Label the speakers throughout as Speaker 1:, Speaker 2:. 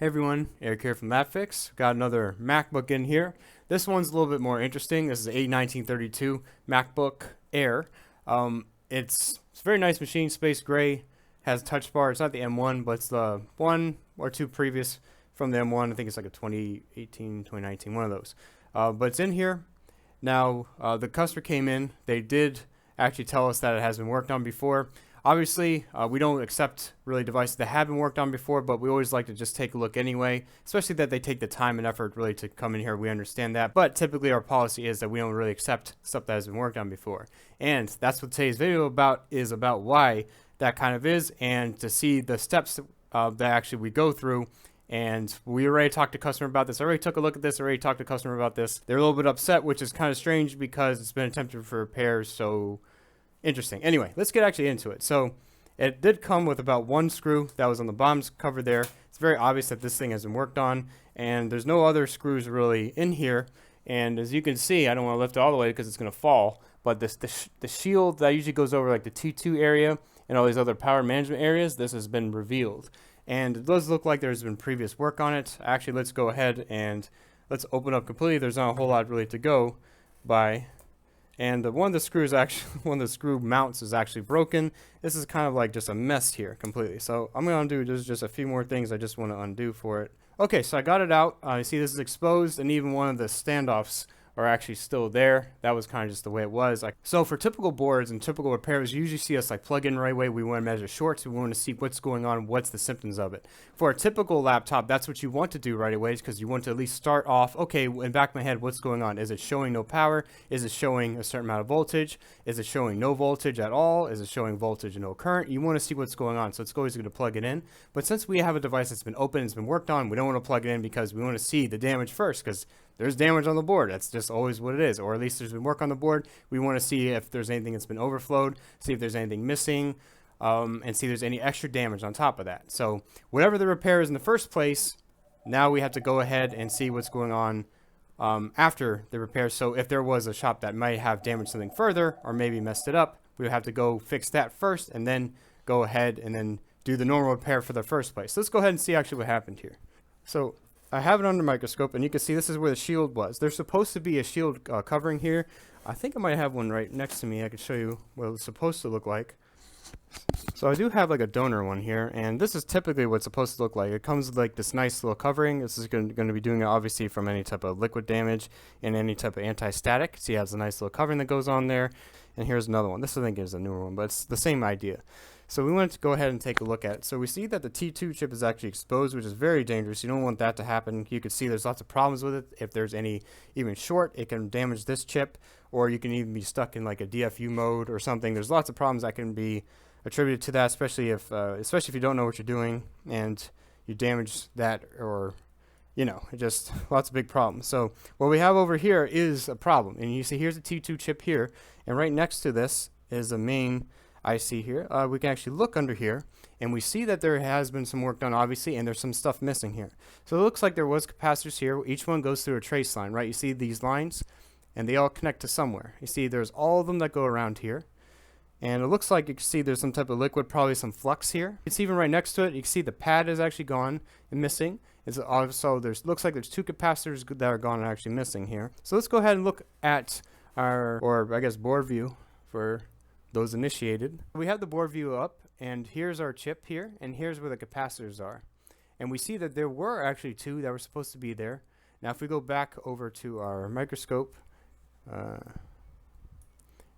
Speaker 1: Hey everyone, Eric here from MatFix. Got another MacBook in here. This one's a little bit more interesting. This is a 1932 MacBook Air. It's a very nice machine, space gray, has a touch bar. It's not the M1, but it's the one or two previous from the M1. I think it's like a 2018, 2019, one of those. But it's in here. Now, the customer came in. They did actually tell us that it has been worked on before. Obviously, we don't accept really devices that have been worked on before, but we always like to just take a look anyway, especially that they take the time and effort really to come in here. We understand that, but typically our policy is that we don't really accept stuff that has been worked on before. And that's what today's video is about why that kind of is, and to see the steps that actually we go through. And we already talked to customer about this. I already took a look at this. I already talked to customer about this. They're a little bit upset, which is kind of strange because it's been attempted for repairs. So interesting. Anyway, let's get actually into it. So it did come with about one screw that was on the bottom cover there. It's very obvious that this thing has been worked on, and there's no other screws really in here. And as you can see, I don't want to lift it all the way because it's going to fall, but the shield that usually goes over like the T2 area and all these other power management areas, this has been revealed. And it does look like there's been previous work on it. Actually, let's go ahead and let's open up completely. There's not a whole lot really to go by. And one of the screw mounts is actually broken. This is kind of like just a mess here completely. So I'm going to undo just a few more things I just want to undo for it. Okay, so I got it out. You see this is exposed, and even one of the standoffs are actually still there. That was kind of just the way it was. So for typical boards and typical repairs, you usually see us like plug in right away. We want to measure shorts. We want to see what's going on, what's the symptoms of it. For a typical laptop, that's what you want to do right away, because you want to at least start off, okay, in the back of my head, what's going on? Is it showing no power? Is it showing a certain amount of voltage? Is it showing no voltage at all? Is it showing voltage and no current? You want to see what's going on, so it's always going to plug it in. But since we have a device that's been open, it's been worked on, we don't want to plug it in because we want to see the damage first, because there's damage on the board. That's just always what it is. Or at least there's been work on the board. We want to see if there's anything that's been overflowed, see if there's anything missing, and see if there's any extra damage on top of that. So whatever the repair is in the first place, now we have to go ahead and see what's going on after the repair. So if there was a shop that might have damaged something further or maybe messed it up, we would have to go fix that first and then go ahead and then do the normal repair for the first place. So let's go ahead and see actually what happened here. So I have it under microscope, and you can see this is where the shield was. There's supposed to be a shield covering here. I think I might have one right next to me. I could show you what it's supposed to look like. So I do have like a donor one here, and this is typically what it's supposed to look like. It comes with like this nice little covering. This is going to be doing it obviously from any type of liquid damage and any type of anti-static. See, it has a nice little covering that goes on there. And here's another one. This I think is a newer one, but it's the same idea. So we wanted to go ahead and take a look at it. So we see that the T2 chip is actually exposed, which is very dangerous. You don't want that to happen. You can see there's lots of problems with it. If there's any even short, it can damage this chip, or you can even be stuck in like a DFU mode or something. There's lots of problems that can be attributed to that, especially if you don't know what you're doing and you damage that, or just lots of big problems. So what we have over here is a problem, and you see here's a T2 chip here, and right next to this is the main IC here. We can actually look under here, and we see that there has been some work done, obviously, and there's some stuff missing here. So it looks like there was capacitors here. Each one goes through a trace line, right? You see these lines, and they all connect to somewhere. You see there's all of them that go around here, and it looks like you can see there's some type of liquid, probably some flux here. It's even right next to it. You can see the pad is actually gone and missing. It's also looks like there's two capacitors that are gone and actually missing here. So let's go ahead and look at our, or I guess, board view for those initiated. We have the board view up, and here's our chip here, and here's where the capacitors are. And we see that there were actually two that were supposed to be there. Now if we go back over to our microscope,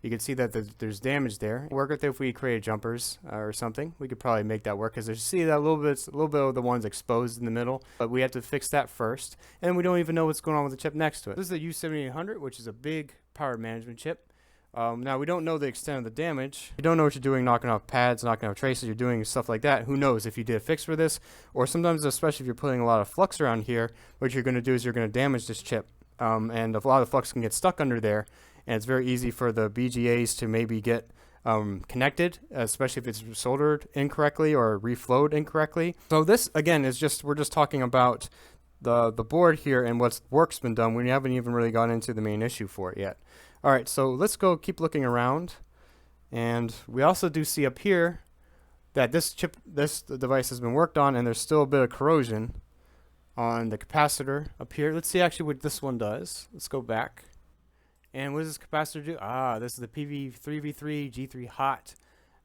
Speaker 1: you can see that there's damage there. Work with it if we create jumpers or something. We could probably make that work, because you see that a little bit of the ones exposed in the middle. But we have to fix that first, and we don't even know what's going on with the chip next to it. This is the U7800, which is a big power management chip. Now we don't know the extent of the damage. You don't know what you're doing, knocking off pads, knocking off traces, you're doing stuff like that. Who knows if you did a fix for this, or sometimes, especially if you're putting a lot of flux around here, what you're going to do is you're going to damage this chip. And a lot of flux can get stuck under there, and it's very easy for the BGAs to maybe get connected, especially if it's soldered incorrectly or reflowed incorrectly. So this again is we're just talking about the board here and what's work's been done. We haven't even really gone into the main issue for it yet. All right, so let's go keep looking around, and we also do see up here that this device has been worked on, and there's still a bit of corrosion on the capacitor up here. Let's see actually what this one does. Let's go back. And what does this capacitor do? This is the PV3V3 G3 hot,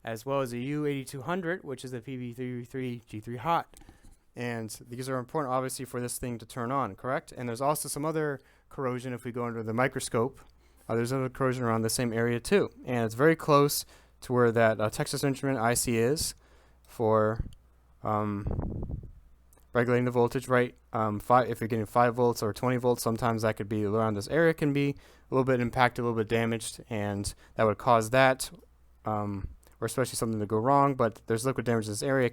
Speaker 1: as well as a U8200, which is the PV3V3 G3 hot. And these are important, obviously, for this thing to turn on, correct? And there's also some other corrosion if we go under the microscope. There's other corrosion around the same area too. And it's very close to where that Texas Instrument IC is for regulating the voltage, right? If you're getting 5 volts or 20 volts, sometimes that could be around this area, can be a little bit impacted, a little bit damaged, and that would cause that, or especially something to go wrong. But there's liquid damage in this area,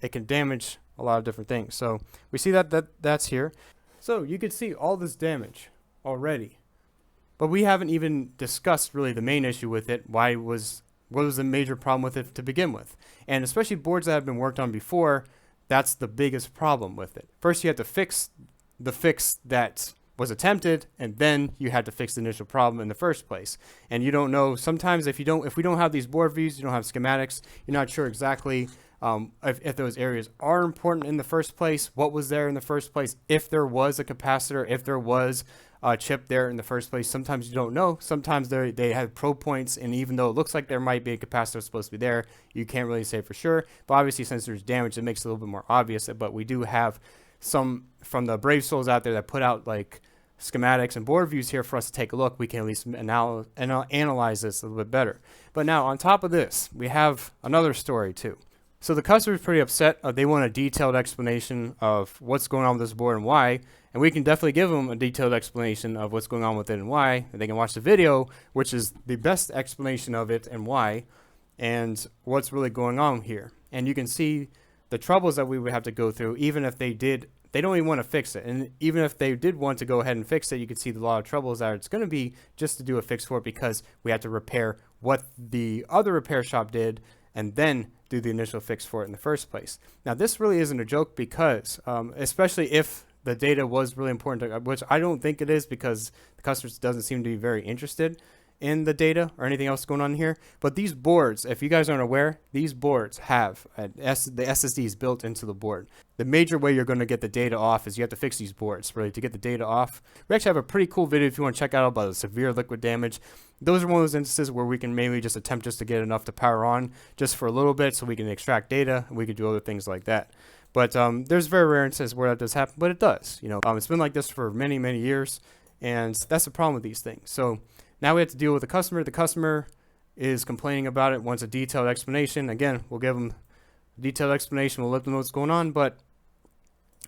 Speaker 1: it can damage a lot of different things. So we see that's here. So you can see all this damage already, but we haven't even discussed really the main issue with it. What was the major problem with it to begin with? And especially boards that have been worked on before, that's the biggest problem with it. First, you have to fix the fix that was attempted, and then you had to fix the initial problem in the first place. And you don't know, sometimes if we don't have these board views, you don't have schematics, you're not sure exactly if those areas are important in the first place, what was there in the first place, if there was a capacitor, if there was a chip there in the first place. Sometimes you don't know. Sometimes they have probe points, and even though it looks like there might be a capacitor supposed to be there, you can't really say for sure. But obviously, since there's damage, it makes it a little bit more obvious. But we do have some from the brave souls out there that put out like schematics and board views here for us to take a look. We can at least analyze this a little bit better. But now, on top of this, we have another story too. So the customer's pretty upset. They want a detailed explanation of what's going on with this board and why. And we can definitely give them a detailed explanation of what's going on with it and why. And they can watch the video, which is the best explanation of it and why, and what's really going on here. And you can see the troubles that we would have to go through, even if they don't even want to fix it. And even if they did want to go ahead and fix it, you can see the lot of troubles that it's going to be just to do a fix for it, because we have to repair what the other repair shop did and then do the initial fix for it in the first place. Now, this really isn't a joke, because especially if the data was really important, which I don't think it is, because the customer doesn't seem to be very interested in the data or anything else going on here. But these boards, if you guys aren't aware, these boards have the SSDs built into the board. The major way you're going to get the data off is you have to fix these boards, really, to get the data off. We actually have a pretty cool video if you want to check out about the severe liquid damage. Those are one of those instances where we can mainly just attempt just to get enough to power on just for a little bit so we can extract data, and we can do other things like that. But there's very rare instances where that does happen, but it does. It's been like this for many, many years, and that's the problem with these things. So now we have to deal with the customer. The customer is complaining about it, wants a detailed explanation. Again, we'll give them a detailed explanation. We'll let them know what's going on, but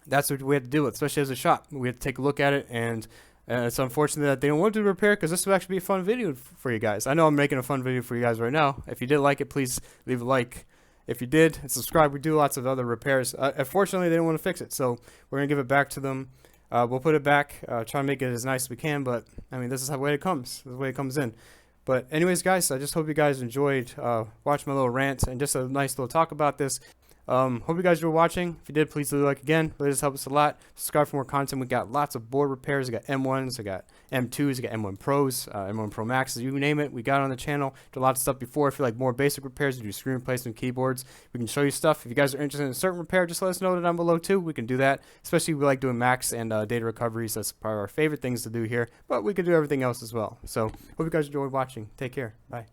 Speaker 1: that's what we have to deal with, especially as a shop. We have to take a look at it, and it's unfortunate that they don't want to do repair, because this would actually be a fun video for you guys. I know I'm making a fun video for you guys right now. If you did like it, please leave a like. If you did, and subscribe. We do lots of other repairs. Unfortunately, they don't want to fix it, so we're going to give it back to them. We'll put it back, try to make it as nice as we can, but I mean, this is the way it comes. This is the way it comes in. But anyways, guys, I just hope you guys enjoyed watching my little rant and just a nice little talk about this. Hope you guys were watching. If you did, please leave a like again. It just helps us a lot. Subscribe for more content. We got lots of board repairs. We got M1s, we got M2s, we got M1 Pros, M1 Pro Maxes, you name it. We got it on the channel. Did lots of stuff before. If you like more basic repairs, we do screen replacement, keyboards. We can show you stuff. If you guys are interested in a certain repair, just let us know down below too. We can do that. Especially we like doing Macs and data recoveries. That's probably our favorite things to do here. But we can do everything else as well. So hope you guys enjoyed watching. Take care. Bye.